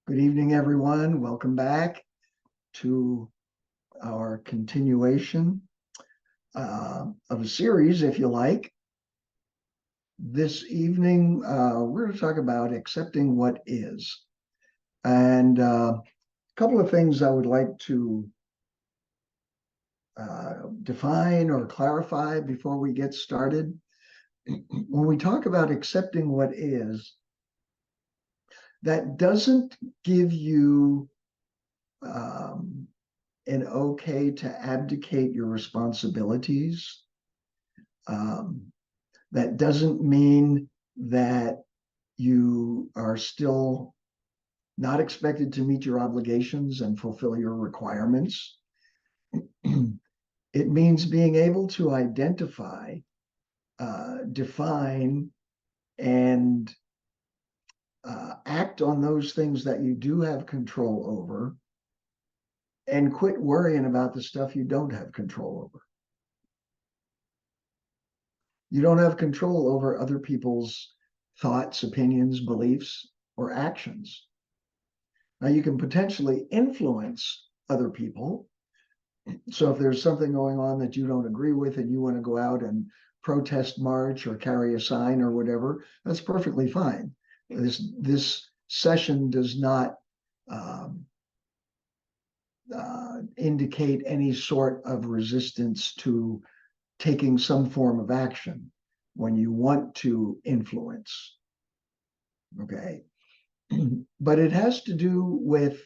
Good evening, everyone. Welcome back to our continuation of a series, if you like. This evening, we're going to talk about accepting what is. And a couple of things I would like to define or clarify before we get started. When we talk about accepting what is, that doesn't give you an okay to abdicate your responsibilities. That doesn't mean that you are still not expected to meet your obligations and fulfill your requirements. It means being able to identify, define, and act on those things that you do have control over, and quit worrying about the stuff you don't have control over. You don't have control over other people's thoughts, opinions, beliefs, or actions. Now, you can potentially influence other people. So if there's something going on that you don't agree with and you want to go out and protest, march, or carry a sign or whatever, that's perfectly fine. This session does not indicate any sort of resistance to taking some form of action when you want to influence. Okay. But it has to do with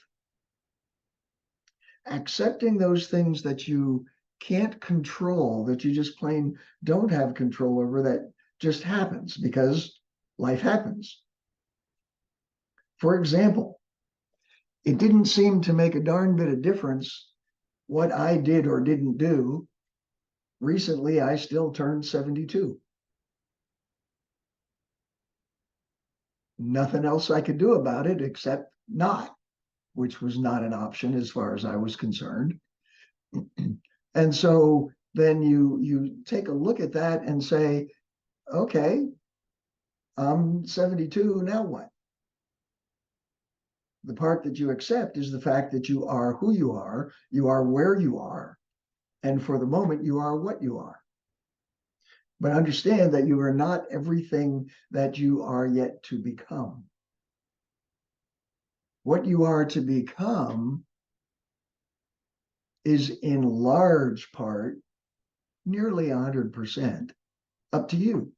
accepting those things that you can't control, that you just plain don't have control over, that just happens because life happens. For example, it didn't seem to make a darn bit of difference what I did or didn't do. Recently, I still turned 72. Nothing else I could do about it except not, which was not an option as far as I was concerned. And so then you take a look at that and say, okay, I'm 72, now what? The part that you accept is the fact that you are who you are where you are, and for the moment, you are what you are. But understand that you are not everything that you are yet to become. What you are to become is in large part, nearly 100%, up to you.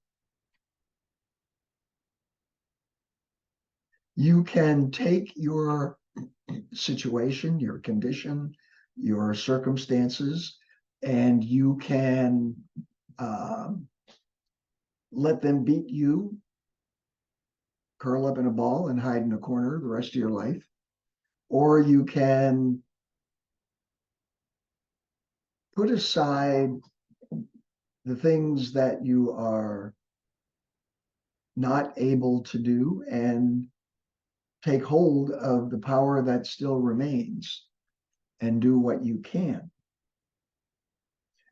You can take your situation, your condition, your circumstances, and you can let them beat you, curl up in a ball and hide in a corner the rest of your life. Or you can put aside the things that you are not able to do and take hold of the power that still remains and do what you can.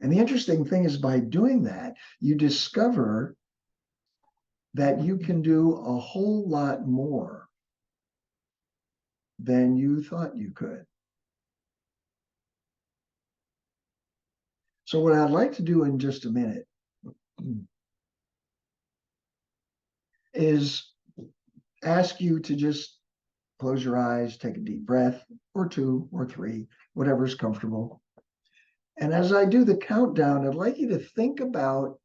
And the interesting thing is, by doing that, you discover that you can do a whole lot more than you thought you could. So what I'd like to do in just a minute is ask you to just close your eyes, take a deep breath, or two or three, whatever's comfortable. And as I do the countdown, I'd like you to think about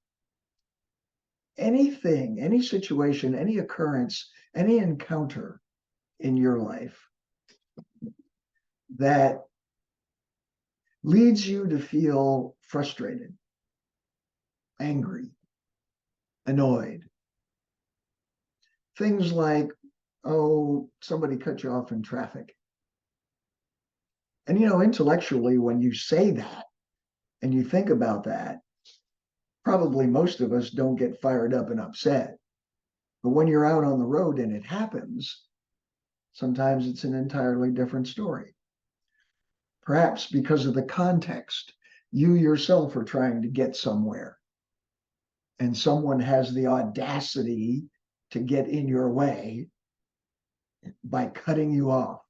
anything, any situation, any occurrence, any encounter in your life that leads you to feel frustrated, angry, annoyed. Things like, oh, somebody cut you off in traffic. And, intellectually, when you say that and you think about that, probably most of us don't get fired up and upset. But when you're out on the road and it happens, sometimes it's an entirely different story. Perhaps because of the context, you yourself are trying to get somewhere, and someone has the audacity to get in your way, by cutting you off.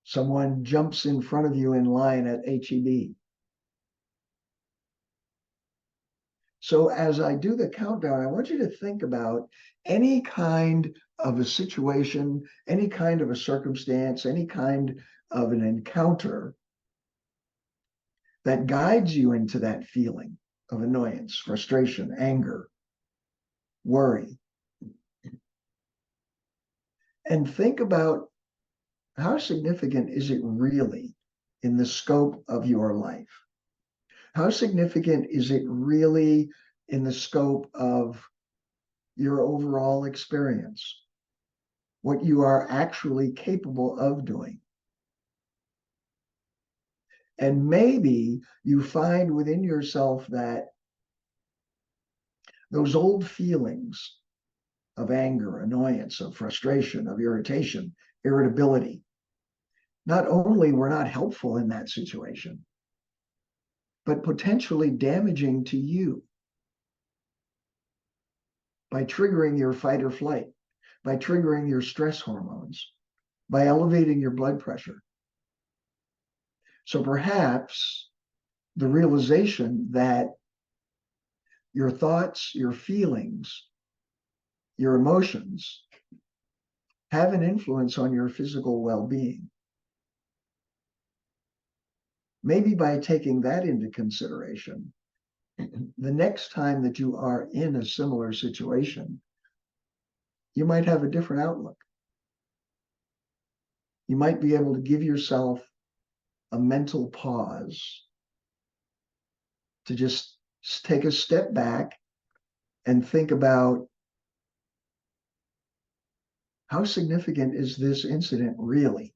Someone jumps in front of you in line at HEB. So as I do the countdown, I want you to think about any kind of a situation, any kind of a circumstance, any kind of an encounter that guides you into that feeling of annoyance, frustration, anger, worry. And think about how significant is it really in the scope of your life? How significant is it really in the scope of your overall experience? What you are actually capable of doing? And maybe you find within yourself that those old feelings of anger, annoyance, of frustration, of irritation, irritability, not only were not helpful in that situation, but potentially damaging to you by triggering your fight or flight, by triggering your stress hormones, by elevating your blood pressure. So perhaps the realization that your thoughts, your feelings, your emotions have an influence on your physical well-being. Maybe by taking that into consideration, the next time that you are in a similar situation, you might have a different outlook. You might be able to give yourself a mental pause to just take a step back and think about how significant is this incident really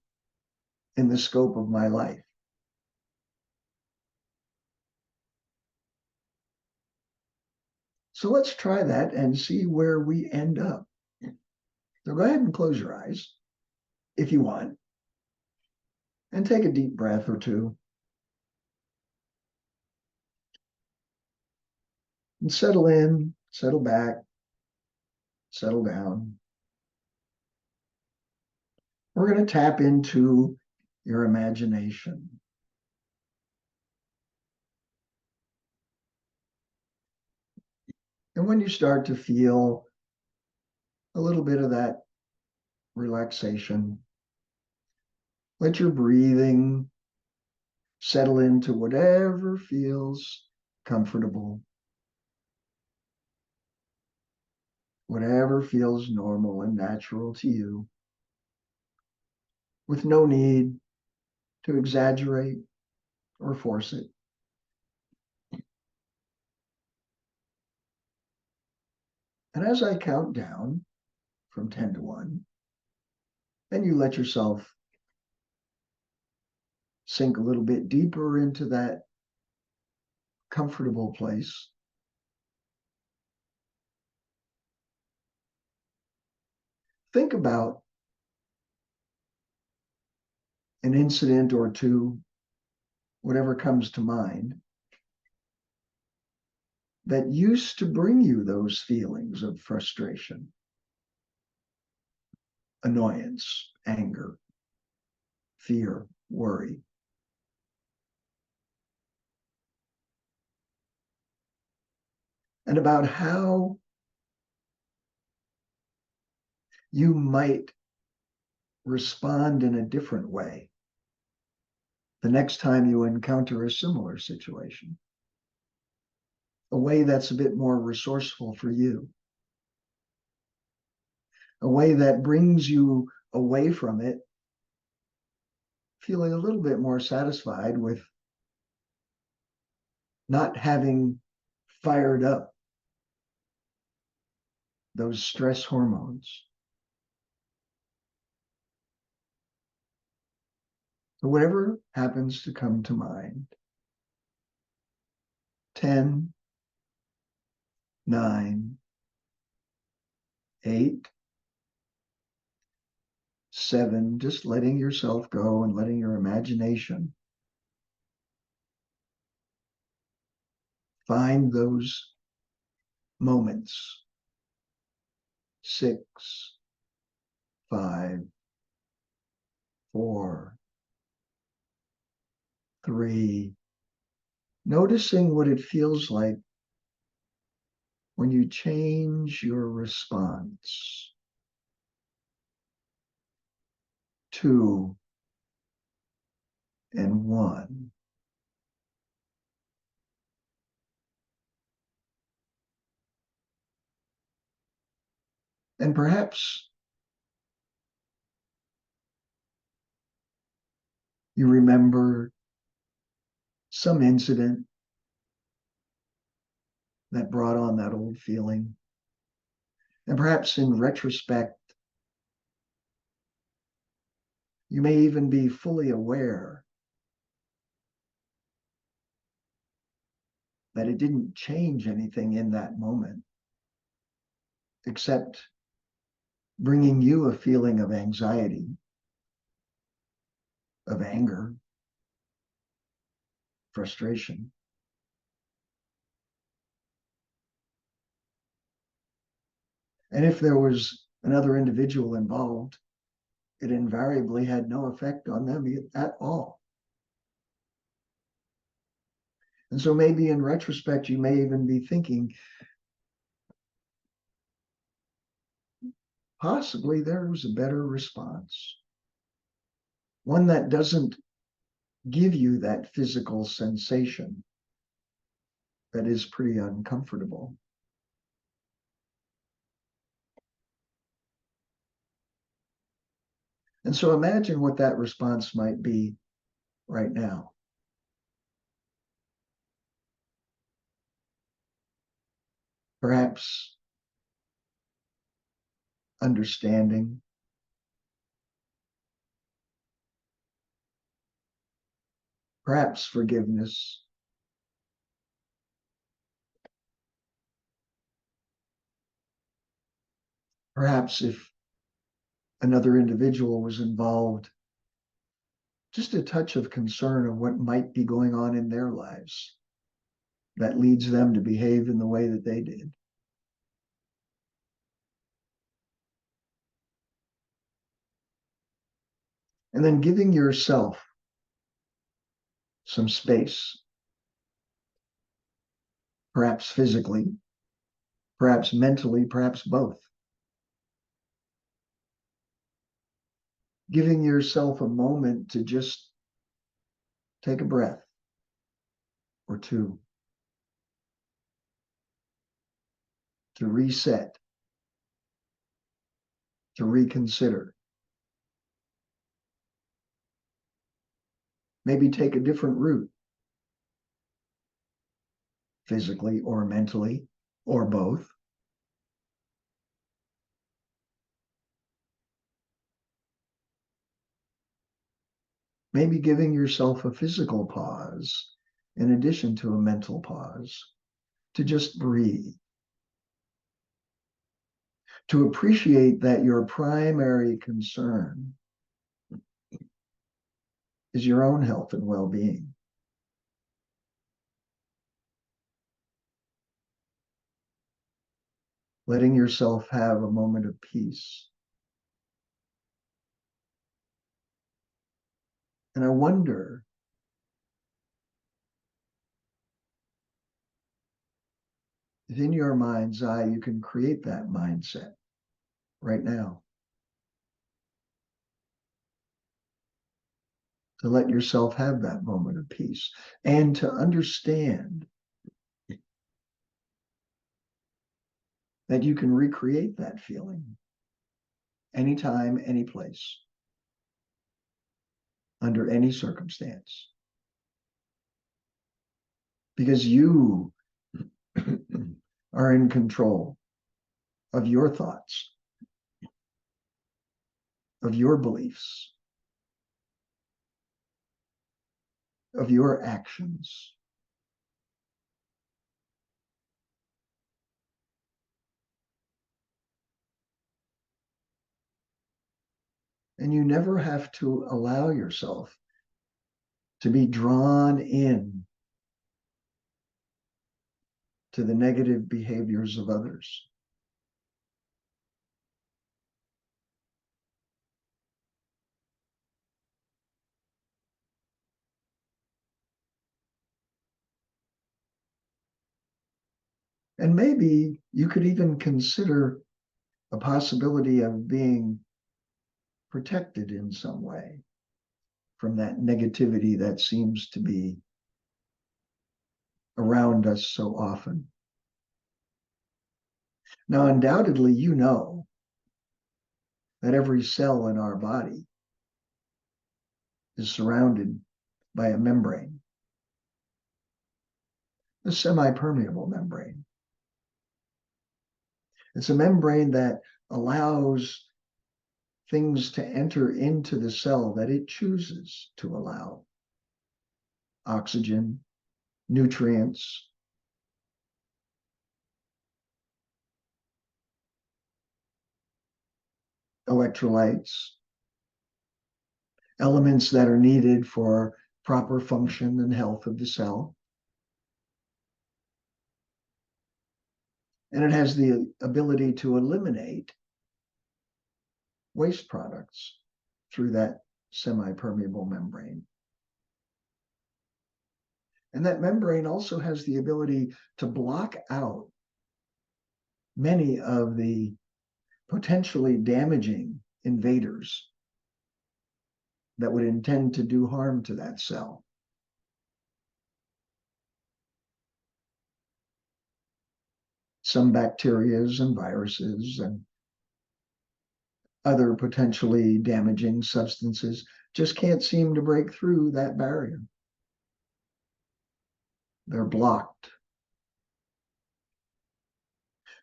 in the scope of my life? So let's try that and see where we end up. So go ahead and close your eyes if you want, and take a deep breath or two. And settle in, settle back, settle down. We're going to tap into your imagination. And when you start to feel a little bit of that relaxation, let your breathing settle into whatever feels comfortable, whatever feels normal and natural to you, with no need to exaggerate or force it. And as I count down from 10 to 1, then you let yourself sink a little bit deeper into that comfortable place. Think about an incident or two, whatever comes to mind, that used to bring you those feelings of frustration, annoyance, anger, fear, worry. And about how you might respond in a different way the next time you encounter a similar situation. A way that's a bit more resourceful for you. A way that brings you away from it feeling a little bit more satisfied with not having fired up those stress hormones. So whatever happens to come to mind, 10, 9, 8, 7, just letting yourself go and letting your imagination find those moments. 6, 5, 4, 3. Noticing what it feels like when you change your response. 2 and 1. And perhaps you remember some incident that brought on that old feeling. And perhaps in retrospect, you may even be fully aware that it didn't change anything in that moment, except bringing you a feeling of anxiety, of anger, frustration. And if there was another individual involved, it invariably had no effect on them at all. And so maybe in retrospect, you may even be thinking, possibly there was a better response, one that doesn't give you that physical sensation that is pretty uncomfortable. And so imagine what that response might be right now. Perhaps understanding, perhaps forgiveness, perhaps if another individual was involved, just a touch of concern of what might be going on in their lives that leads them to behave in the way that they did. And then giving yourself some space, perhaps physically, perhaps mentally, perhaps both. Giving yourself a moment to just take a breath or two, to reset, to reconsider. Maybe take a different route, physically or mentally, or both. Maybe giving yourself a physical pause in addition to a mental pause, to just breathe, to appreciate that your primary concern is your own health and well-being. Letting yourself have a moment of peace. And I wonder if in your mind's eye you can create that mindset right now. To let yourself have that moment of peace and to understand that you can recreate that feeling anytime, any place, under any circumstance. Because you are in control of your thoughts, of your beliefs, of your actions. And you never have to allow yourself to be drawn in to the negative behaviors of others. And maybe you could even consider a possibility of being protected in some way from that negativity that seems to be around us so often. Now, undoubtedly, you know that every cell in our body is surrounded by a membrane, a semi-permeable membrane. It's a membrane that allows things to enter into the cell that it chooses to allow. Oxygen, nutrients, electrolytes, elements that are needed for proper function and health of the cell. And it has the ability to eliminate waste products through that semi-permeable membrane. And that membrane also has the ability to block out many of the potentially damaging invaders that would intend to do harm to that cell. Some bacterias and viruses and other potentially damaging substances just can't seem to break through that barrier. They're blocked.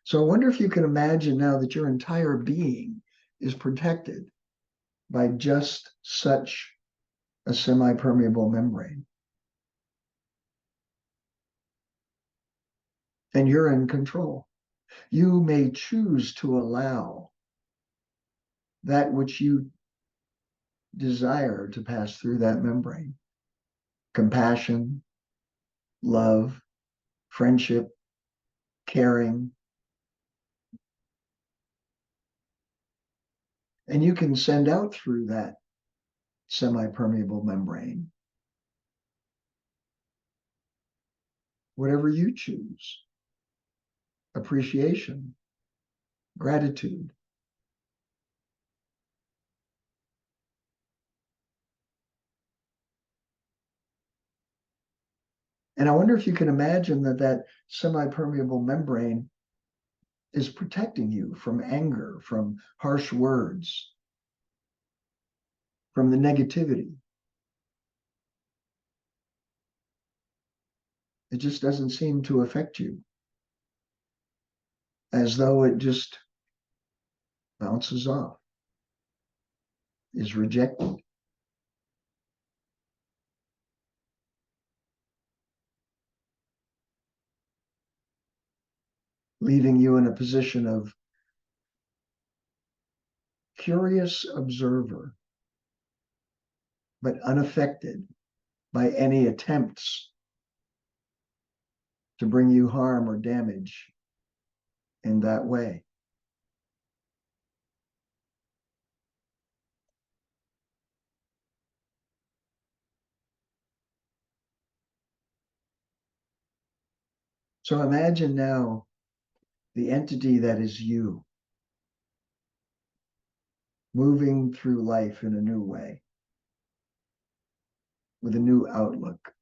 So I wonder if you can imagine now that your entire being is protected by just such a semi-permeable membrane. And you're in control. You may choose to allow that which you desire to pass through that membrane. Compassion, love, friendship, caring. And you can send out through that semi-permeable membrane whatever you choose. Appreciation, gratitude. And I wonder if you can imagine that that semi-permeable membrane is protecting you from anger, from harsh words, from the negativity. It just doesn't seem to affect you, as though it just bounces off, is rejected. Leaving you in a position of curious observer, but unaffected by any attempts to bring you harm or damage in that way. So imagine now the entity that is you moving through life in a new way with a new outlook.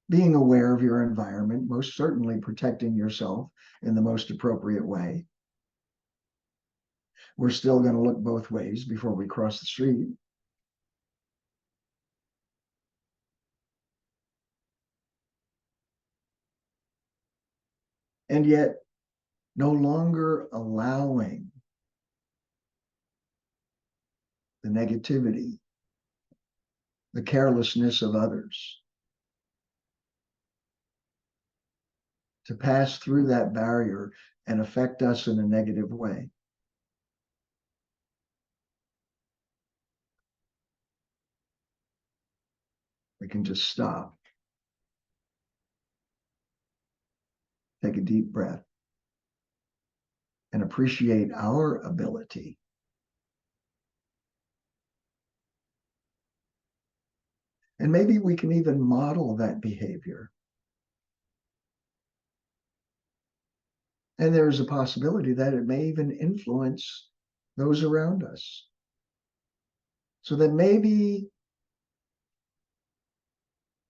Being aware of your environment, most certainly protecting yourself in the most appropriate way. We're still going to look both ways before we cross the street. And yet, no longer allowing the negativity, the carelessness of others to pass through that barrier and affect us in a negative way. We can just stop, take a deep breath, and appreciate our ability and maybe we can even model that behavior And there's a possibility that it may even influence those around us. So that maybe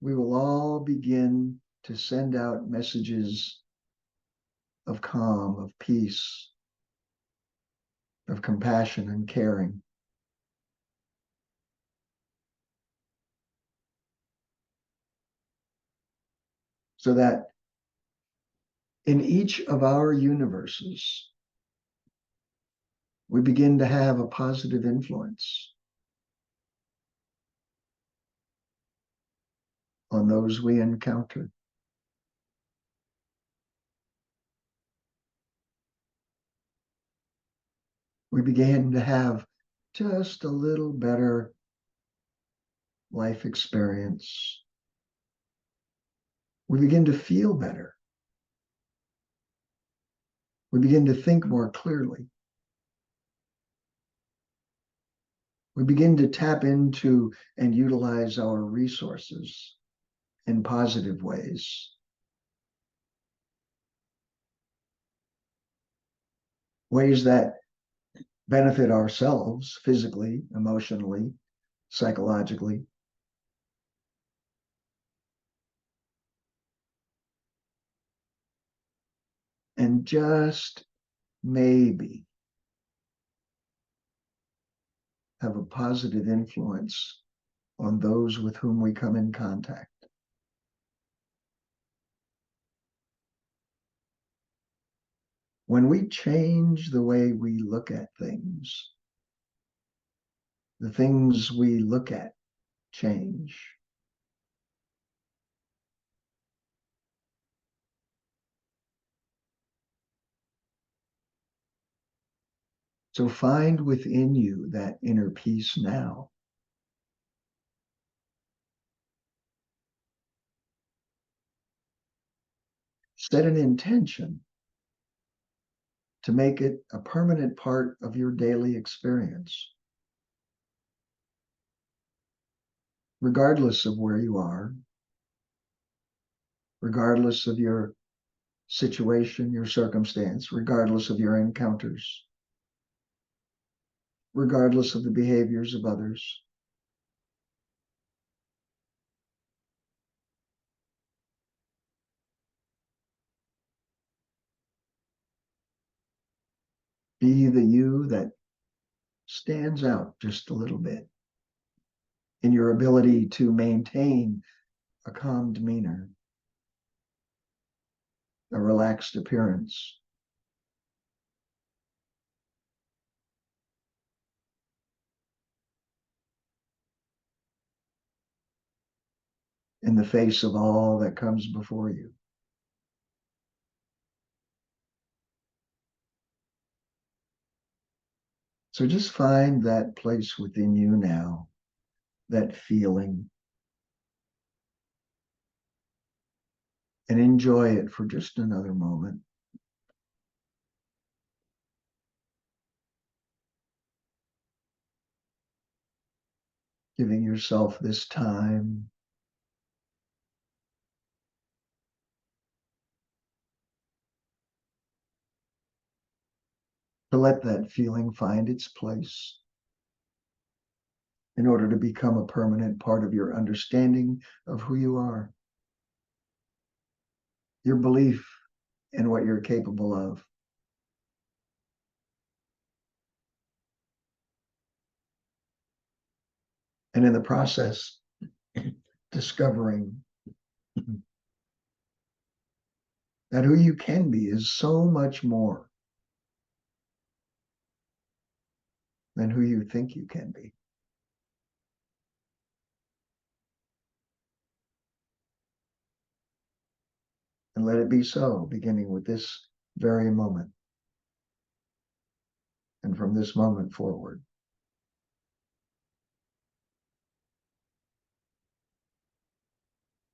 we will all begin to send out messages of calm, of peace, of compassion and caring. So that in each of our universes, we begin to have a positive influence on those we encounter. We begin to have just a little better life experience. We begin to feel better. We begin to think more clearly. We begin to tap into and utilize our resources in positive ways. Ways that benefit ourselves physically, emotionally, psychologically. And just maybe have a positive influence on those with whom we come in contact. When we change the way we look at things, the things we look at change. So find within you that inner peace now. Set an intention to make it a permanent part of your daily experience, regardless of where you are, regardless of your situation, your circumstance, regardless of your encounters, regardless of the behaviors of others. Be the you that stands out just a little bit in your ability to maintain a calm demeanor, a relaxed appearance, in the face of all that comes before you. So just find that place within you now, that feeling, and enjoy it for just another moment. Giving yourself this time to let that feeling find its place in order to become a permanent part of your understanding of who you are, your belief in what you're capable of. And in the process, discovering that who you can be is so much more than who you think you can be. And let it be so, beginning with this very moment and from this moment forward.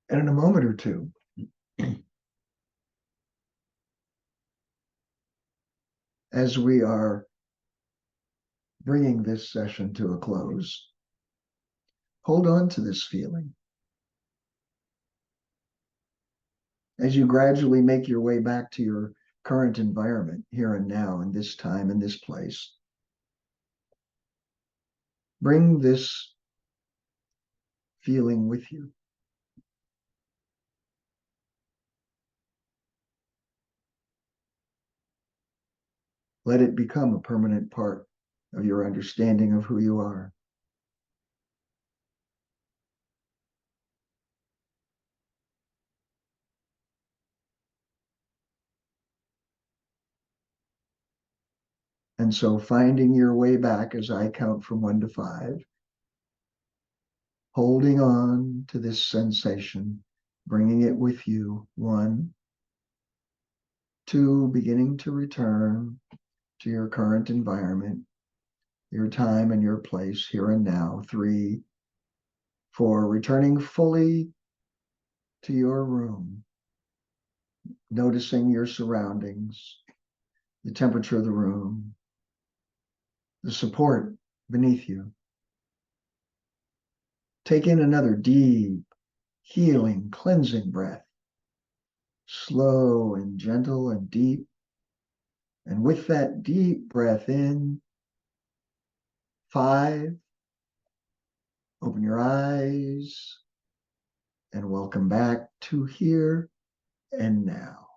And in a moment or two, as we are bringing this session to a close, hold on to this feeling. As you gradually make your way back to your current environment here and now, in this time, in this place. Bring this feeling with you. Let it become a permanent part of your understanding of who you are. And so finding your way back as I count from 1 to 5, holding on to this sensation, bringing it with you. 1, 2, beginning to return to your current environment, your time and your place here and now. 3, 4, returning fully to your room, noticing your surroundings, the temperature of the room, the support beneath you. Take in another deep, healing, cleansing breath, slow and gentle and deep. And with that deep breath in, 5, open your eyes and welcome back to here and now.